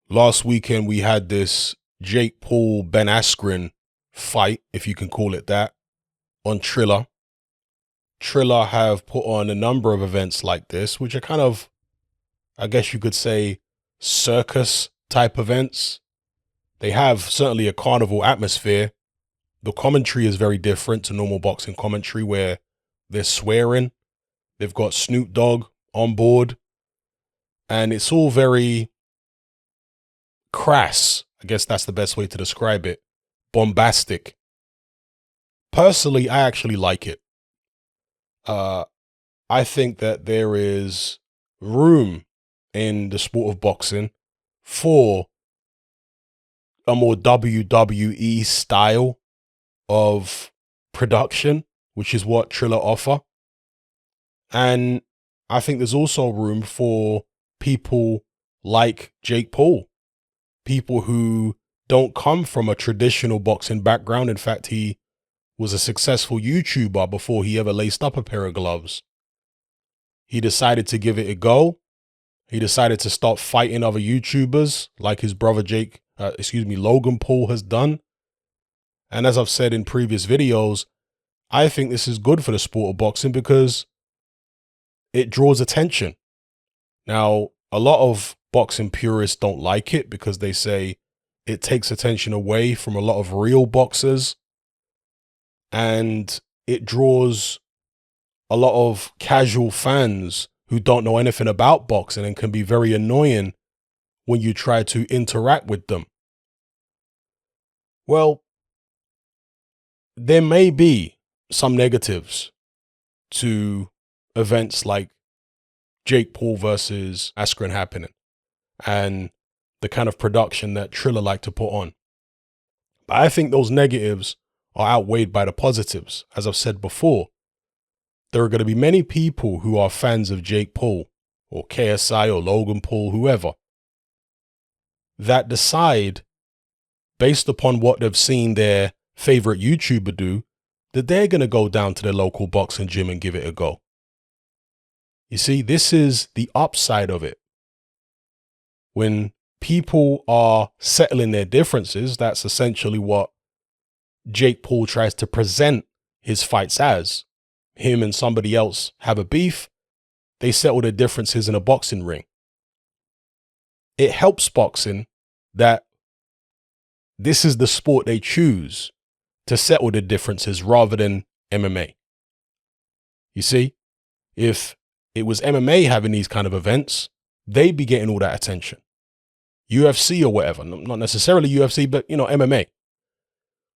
Last weekend, we had this Jake Paul, Ben Askren fight, if you can call it that, on Triller. Triller have put on a number of events like this, which are kind of, I guess you could say, circus type events. They have certainly a carnival atmosphere. The commentary is very different to normal boxing commentary where they're swearing. They've got Snoop Dogg on board. And it's all very crass. I guess that's the best way to describe it. Bombastic. Personally, I actually like it. I think that there is room in the sport of boxing for a more WWE style of production, which is what Triller offer. And I think there's also room for people like Jake Paul, people who don't come from a traditional boxing background. In fact, he was a successful YouTuber before he ever laced up a pair of gloves. He decided to give it a go. He decided to start fighting other YouTubers like his brother Logan Paul has done. And as I've said in previous videos, I think this is good for the sport of boxing because it draws attention. Now, a lot of boxing purists don't like it because they say it takes attention away from a lot of real boxers and it draws a lot of casual fans who don't know anything about boxing and can be very annoying when you try to interact with them. Well, there may be some negatives to events like Jake Paul versus Askren happening and the kind of production that Triller like to put on. But I think those negatives are outweighed by the positives. As I've said before, there are going to be many people who are fans of Jake Paul or KSI or Logan Paul, whoever, that decide based upon what they've seen their favorite YouTuber do, that they're going to go down to their local boxing gym and give it a go. You see, this is the upside of it. When people are settling their differences, that's essentially what Jake Paul tries to present his fights as. Him and somebody else have a beef, they settle their differences in a boxing ring. It helps boxing that this is the sport they choose to settle their differences rather than MMA. You see, if it was MMA having these kind of events, they'd be getting all that attention. UFC or whatever, not necessarily UFC, but MMA.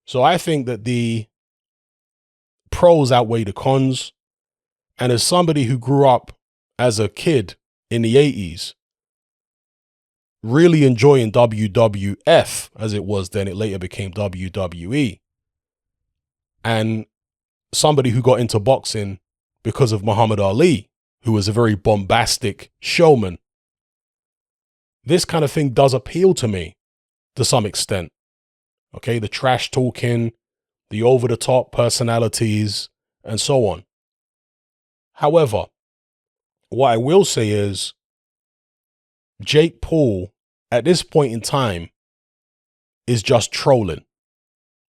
So I think that the pros outweigh the cons. And as somebody who grew up as a kid in the 80s, really enjoying WWF as it was then, it later became WWE. And somebody who got into boxing because of Muhammad Ali, who was a very bombastic showman. This kind of thing does appeal to me to some extent. Okay, the trash talking, the over-the-top personalities, and so on. However, what I will say is Jake Paul, at this point in time, is just trolling.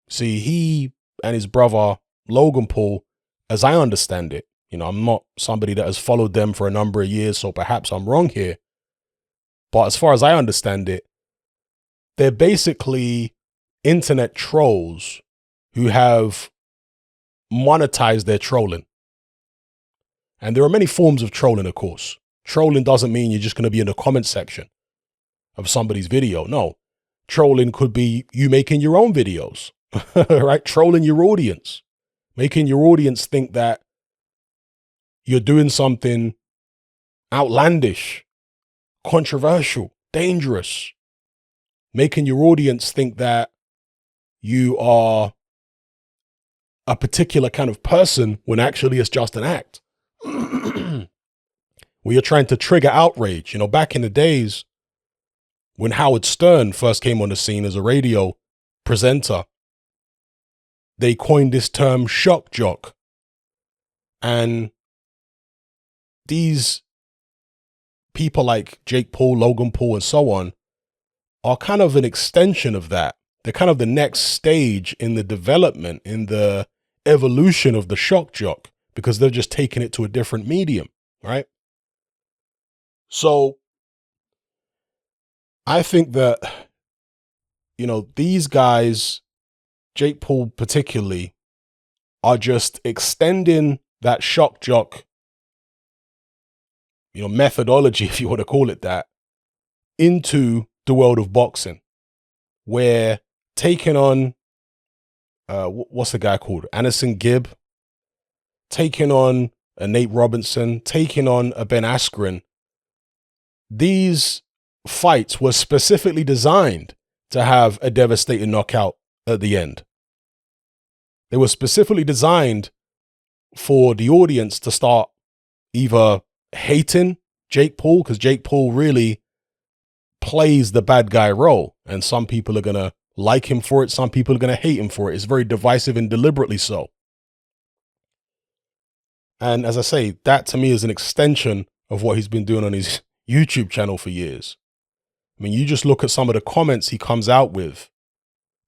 See, he and his brother, Logan Paul, as I understand it, I'm not somebody that has followed them for a number of years, so perhaps I'm wrong here. But as far as I understand it, they're basically internet trolls who have monetized their trolling. And there are many forms of trolling, of course. Trolling doesn't mean you're just going to be in the comment section of somebody's video. No, trolling could be you making your own videos, right? Trolling your audience, making your audience think that you're doing something outlandish, controversial, dangerous, making your audience think that you are a particular kind of person when actually it's just an act. We are trying to trigger outrage. Back in the days when Howard Stern first came on the scene as a radio presenter, they coined this term shock jock. And these people like Jake Paul, Logan Paul, and so on are kind of an extension of that. They're kind of the next stage in the development, in the evolution of the shock jock, because they're just taking it to a different medium, right? So I think that, these guys, Jake Paul particularly, are just extending that shock jock, methodology, if you want to call it that, into the world of boxing, where taking on, what's the guy called? Anderson Gibb, taking on a Nate Robinson, taking on a Ben Askren. These fights were specifically designed to have a devastating knockout at the end. They were specifically designed for the audience to start either hating Jake Paul, because Jake Paul really plays the bad guy role, and some people are going to like him for it, some people are going to hate him for it. It's very divisive and deliberately so. And as I say, that to me is an extension of what he's been doing on his YouTube channel for years. I mean, you just look at some of the comments he comes out with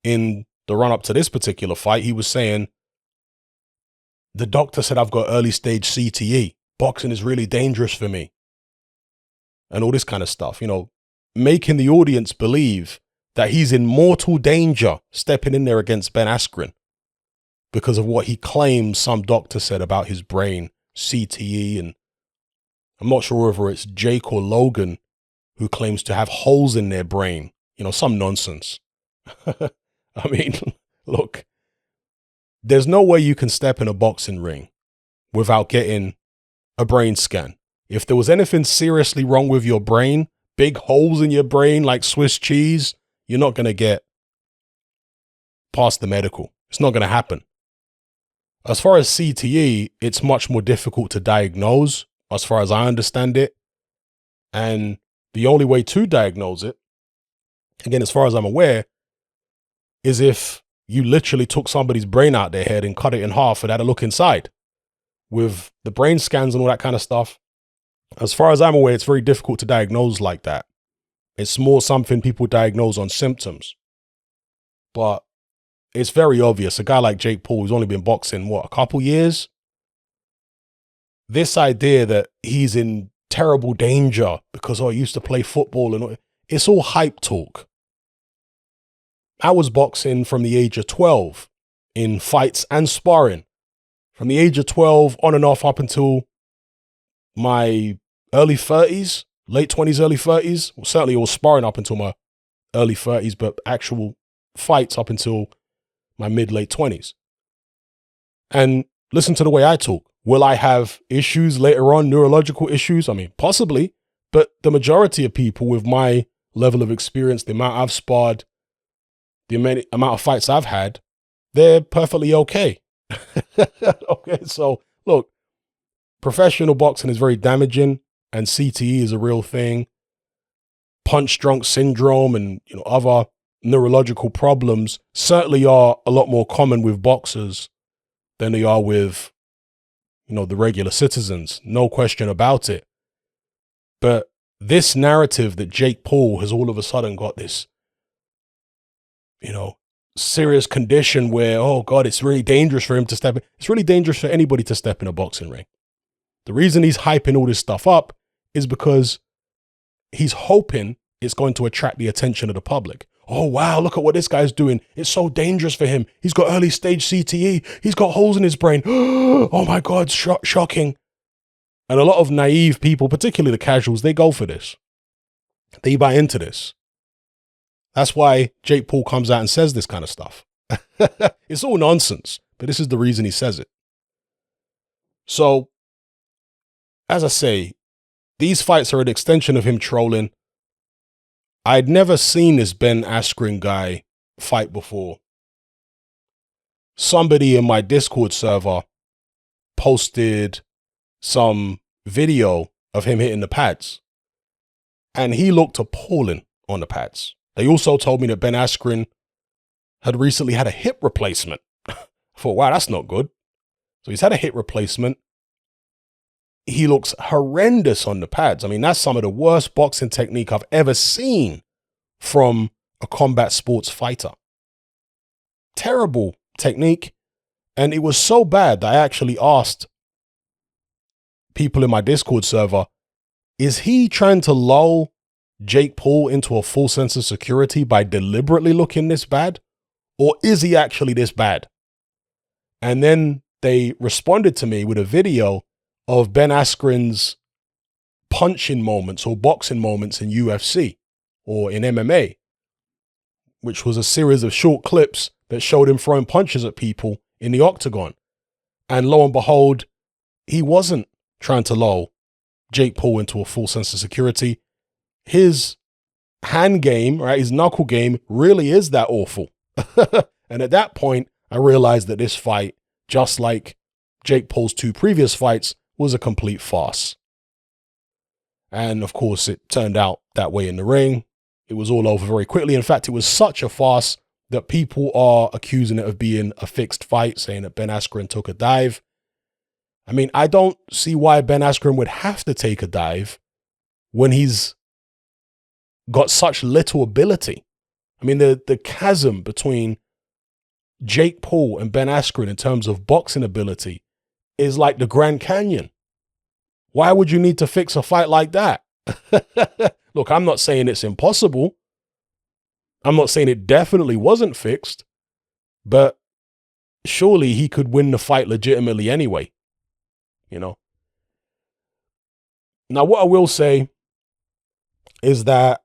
in the run up to this particular fight. He was saying, the doctor said I've got early stage CTE. Boxing is really dangerous for me. And all this kind of stuff, making the audience believe that he's in mortal danger stepping in there against Ben Askren because of what he claims some doctor said about his brain, CTE. And I'm not sure whether it's Jake or Logan who claims to have holes in their brain, some nonsense. I mean, look, there's no way you can step in a boxing ring without getting a brain scan. If there was anything seriously wrong with your brain, big holes in your brain like Swiss cheese, you're not going to get past the medical. It's not going to happen. As far as CTE, it's much more difficult to diagnose, as far as I understand it. And the only way to diagnose it, again, as far as I'm aware, is if you literally took somebody's brain out their head and cut it in half and had a look inside. With the brain scans and all that kind of stuff, as far as I'm aware, it's very difficult to diagnose like that. It's more something people diagnose on symptoms. But it's very obvious. A guy like Jake Paul, who's only been boxing, a couple years? This idea that he's in terrible danger because, he used to play football and it's all hype talk. I was boxing from the age of 12 in fights and sparring. From the age of 12 on and off up until my early 30s, late 20s, early 30s. Well, certainly it was sparring up until my early 30s, but actual fights up until my mid-late 20s. And listen to the way I talk. Will I have issues later on, neurological issues? I mean, possibly, but the majority of people with my level of experience, the amount I've sparred, the amount of fights I've had, they're perfectly okay. Okay, so look, professional boxing is very damaging, and CTE is a real thing. Punch drunk syndrome and other neurological problems certainly are a lot more common with boxers than they are with the regular citizens. No question about it. But this narrative that Jake Paul has all of a sudden got this serious condition where, oh God, it's really dangerous for him to step in. It's really dangerous for anybody to step in a boxing ring. The reason he's hyping all this stuff up is because he's hoping it's going to attract the attention of the public. Oh, wow, look at what this guy's doing. It's so dangerous for him. He's got early stage CTE. He's got holes in his brain. Oh my God, shocking. And a lot of naive people, particularly the casuals, they go for this. They buy into this. That's why Jake Paul comes out and says this kind of stuff. It's all nonsense, but this is the reason he says it. So, as I say, these fights are an extension of him trolling. I'd never seen this Ben Askren guy fight before. Somebody in my Discord server posted some video of him hitting the pads, and he looked appalling on the pads. They also told me that Ben Askren had recently had a hip replacement. I thought, wow, that's not good. So he's had a hip replacement. He looks horrendous on the pads. I mean, that's some of the worst boxing technique I've ever seen from a combat sports fighter. Terrible technique. And it was so bad that I actually asked people in my Discord server, is he trying to lull Jake Paul into a false sense of security by deliberately looking this bad? Or is he actually this bad? And then they responded to me with a video of Ben Askren's punching moments or boxing moments in UFC or in MMA, which was a series of short clips that showed him throwing punches at people in the octagon. And lo and behold, he wasn't trying to lull Jake Paul into a full sense of security. His hand game, right, his knuckle game really is that awful. And at that point, I realized that this fight, just like Jake Paul's 2 previous fights, was a complete farce. And of course, it turned out that way in the ring. It was all over very quickly. In fact, it was such a farce that people are accusing it of being a fixed fight, saying that Ben Askren took a dive. I mean, I don't see why Ben Askren would have to take a dive when he's got such little ability. I mean, the chasm between Jake Paul and Ben Askren in terms of boxing ability is like the Grand Canyon. Why would you need to fix a fight like that? Look, I'm not saying it's impossible. I'm not saying it definitely wasn't fixed, but surely he could win the fight legitimately anyway, you know? Now, what I will say is that,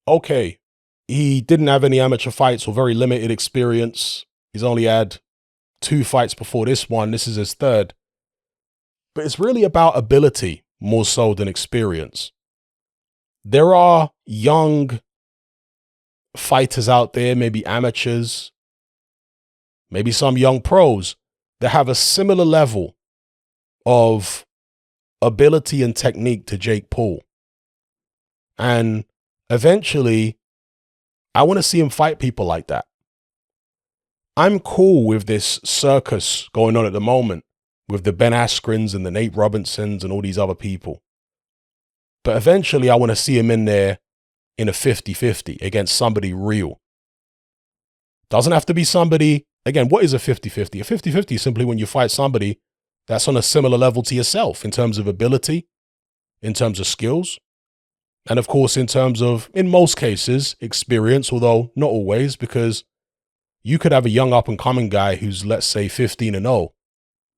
okay, he didn't have any amateur fights or very limited experience. He's only had 2 fights before this one. This is his 3rd. But it's really about ability more so than experience. There are young fighters out there, maybe amateurs, maybe some young pros that have a similar level of ability and technique to Jake Paul. And eventually, I want to see him fight people like that. I'm cool with this circus going on at the moment with the Ben Askrens and the Nate Robinsons and all these other people. But eventually, I want to see him in there in a 50-50 against somebody real. Doesn't have to be somebody, again, what is a 50-50? A 50-50 is simply when you fight somebody that's on a similar level to yourself in terms of ability, in terms of skills, and of course, in terms of, in most cases, experience, although not always, because you could have a young up-and-coming guy who's, let's say, 15-0,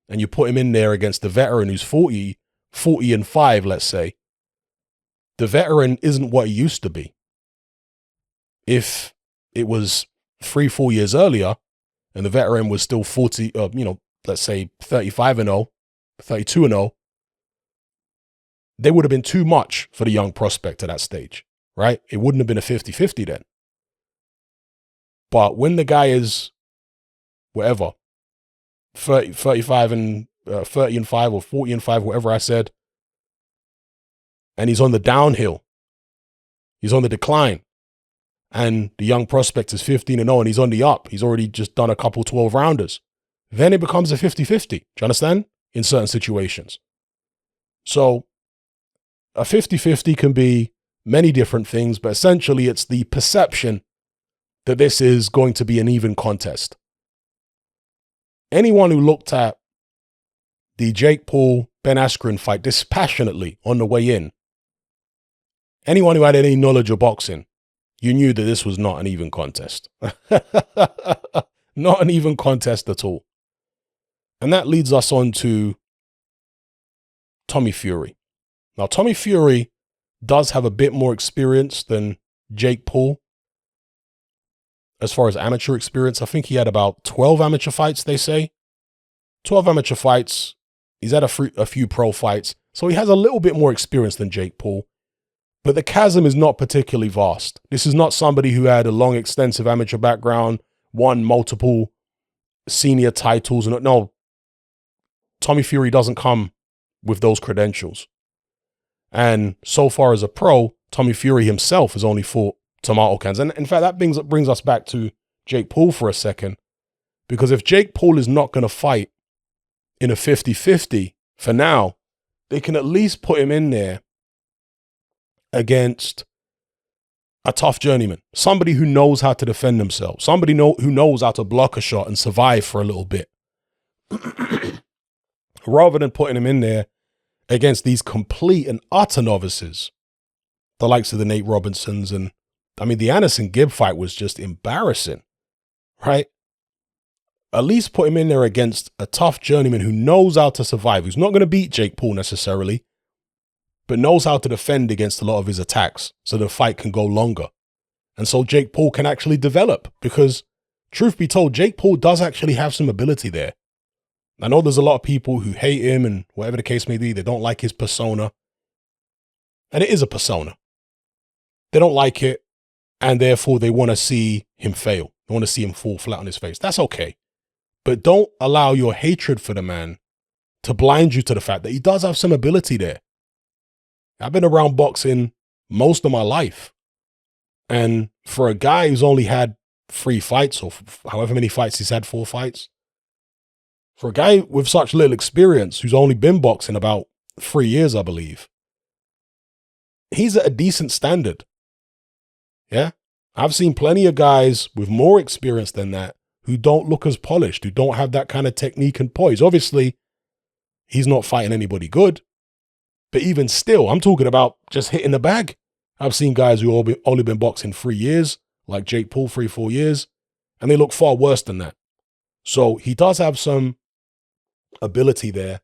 and you put him in there against the veteran who's 40-5, let's say. The veteran isn't what he used to be. If it was 3-4 years earlier, and the veteran was still 40, let's say 35-0, 32-0, they would have been too much for the young prospect at that stage, right? It wouldn't have been a 50-50 then. But when the guy is, whatever, 35 and 30-5 or 40-5, whatever I said, and he's on the downhill, he's on the decline, and the young prospect is 15-0 and he's on the up, he's already just done a couple 12-rounders, then it becomes a 50-50. Do you understand? In certain situations. So a 50-50 can be many different things, but essentially it's the perception that this is going to be an even contest. Anyone who looked at the Jake Paul Ben Askren fight dispassionately on the way in, anyone who had any knowledge of boxing, you knew that this was not an even contest. Not an even contest at all. And that leads us on to Tommy Fury. Now, Tommy Fury does have a bit more experience than Jake Paul. As far as amateur experience, I think he had about 12 amateur fights, they say. 12 amateur fights. He's had a few pro fights. So he has a little bit more experience than Jake Paul. But the chasm is not particularly vast. This is not somebody who had a long, extensive amateur background, won multiple senior titles. No, Tommy Fury doesn't come with those credentials. And so far as a pro, Tommy Fury himself has only fought tomato cans. And in fact, that brings us back to Jake Paul for a second. Because if Jake Paul is not going to fight in a 50-50 for now, they can at least put him in there against a tough journeyman, somebody who knows how to defend themselves, somebody who knows how to block a shot and survive for a little bit, rather than putting him in there against these complete and utter novices, the likes of the Nate Robinsons. And I mean, the Anderson Gibb fight was just embarrassing, right? At least put him in there against a tough journeyman who knows how to survive, who's not going to beat Jake Paul necessarily, but knows how to defend against a lot of his attacks so the fight can go longer. And so Jake Paul can actually develop, because truth be told, Jake Paul does actually have some ability there. I know there's a lot of people who hate him and whatever the case may be, they don't like his persona. And it is a persona. They don't like it, and therefore they want to see him fail. They want to see him fall flat on his face. That's okay. But don't allow your hatred for the man to blind you to the fact that he does have some ability there. I've been around boxing most of my life. And for a guy who's only had 3 fights, or however many fights he's had, 4 fights, for a guy with such little experience who's only been boxing about 3 years, I believe, he's at a decent standard. Yeah. I've seen plenty of guys with more experience than that who don't look as polished, who don't have that kind of technique and poise. Obviously, he's not fighting anybody good. But even still, I'm talking about just hitting the bag. I've seen guys who only been boxing 3 years, like Jake Paul, 3-4 years, and they look far worse than that. So he does have some ability there.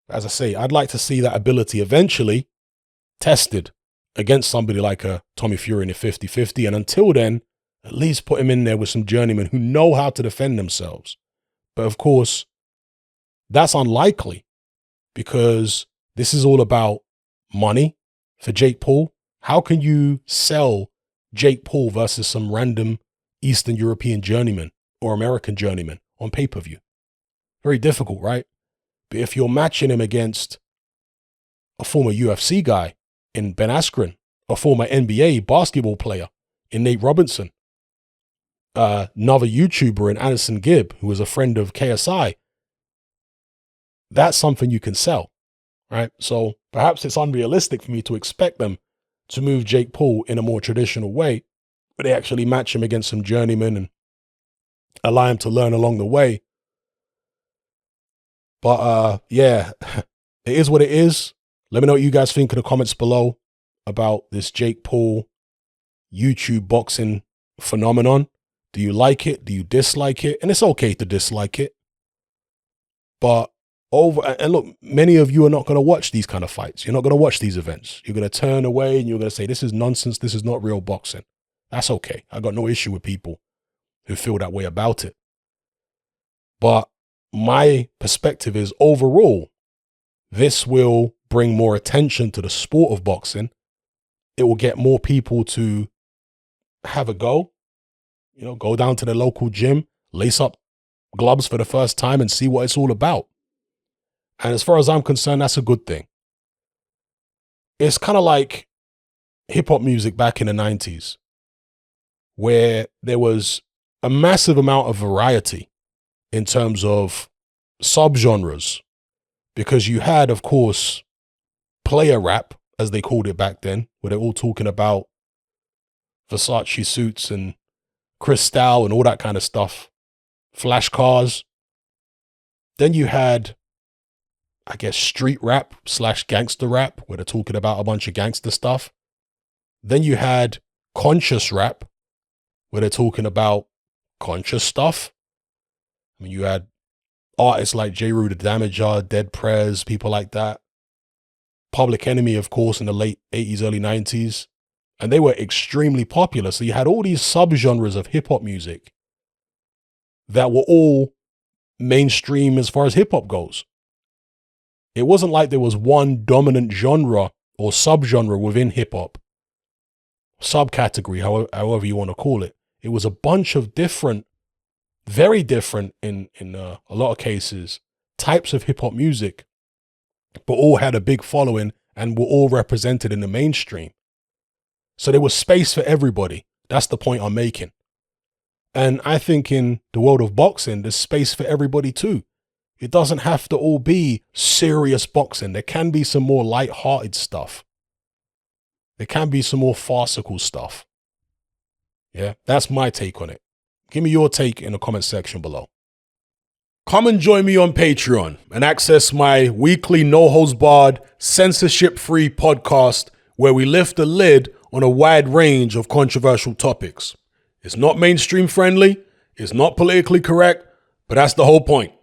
As I say, I'd like to see that ability eventually tested against somebody like a Tommy Fury in a 50-50. And until then, at least put him in there with some journeymen who know how to defend themselves. But of course, that's unlikely, because this is all about money for Jake Paul. How can you sell Jake Paul versus some random Eastern European journeyman or American journeyman on pay-per-view? Very difficult, right? But if you're matching him against a former UFC guy in Ben Askren, a former NBA basketball player in Nate Robinson, another YouTuber in Anderson Gibb, who was a friend of KSI, that's something you can sell, right? So perhaps it's unrealistic for me to expect them to move Jake Paul in a more traditional way, but they actually match him against some journeymen and allow him to learn along the way. But yeah, it is what it is. Let me know what you guys think in the comments below about this Jake Paul YouTube boxing phenomenon. Do you like it? Do you dislike it? And it's okay to dislike it. But and look, many of you are not going to watch these kind of fights. You're not going to watch these events. You're going to turn away and you're going to say, this is nonsense. This is not real boxing. That's okay. I got no issue with people who feel that way about it. But my perspective is, overall, this will bring more attention to the sport of boxing. It will get more people to have a go, go down to the local gym, lace up gloves for the first time and see what it's all about. And as far as I'm concerned, that's a good thing. It's kind of like hip hop music back in the 90s, where there was a massive amount of variety in terms of subgenres, because you had, of course, player rap, as they called it back then, where they're all talking about Versace suits and Cristal and all that kind of stuff, flash cars. Then you had, I guess, street rap / gangster rap, where they're talking about a bunch of gangster stuff. Then you had conscious rap, where they're talking about conscious stuff. I mean, you had artists like J. Rue the Damager, Dead Prez, people like that. Public Enemy, of course, in the late 80s, early 90s. And they were extremely popular. So you had all these subgenres of hip hop music that were all mainstream as far as hip hop goes. It wasn't like there was one dominant genre or subgenre within hip hop, subcategory, however you want to call it. It was a bunch of different, very different in a lot of cases, types of hip hop music, but all had a big following and were all represented in the mainstream. So there was space for everybody. That's the point I'm making. And I think in the world of boxing, there's space for everybody too. It doesn't have to all be serious boxing. There can be some more light-hearted stuff. there can be some more farcical stuff. Yeah, that's my take on it. Give me your take in the comment section below. Come and join me on Patreon and access my weekly no-holds-barred, censorship-free podcast where we lift the lid on a wide range of controversial topics. It's not mainstream friendly, it's not politically correct, but that's the whole point.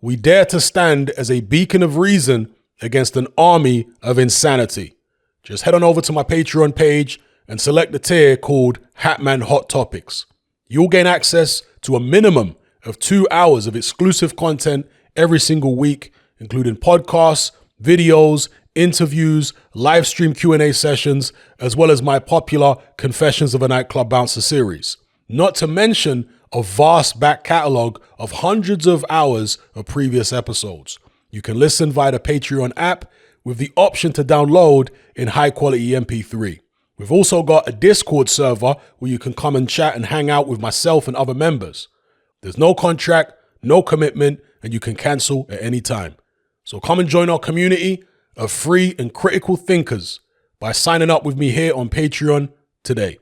We dare to stand as a beacon of reason against an army of insanity. Just head on over to my Patreon page and select the tier called Hatman Hot Topics. You'll gain access to a minimum of 2 hours of exclusive content every single week, including podcasts, videos, interviews, live stream Q&A sessions, as well as my popular Confessions of a Nightclub Bouncer series. Not to mention a vast back catalog of hundreds of hours of previous episodes. You can listen via the Patreon app with the option to download in high quality MP3. We've also got a Discord server where you can come and chat and hang out with myself and other members. There's no contract, no commitment, and you can cancel at any time. So come and join our community of free and critical thinkers by signing up with me here on Patreon today.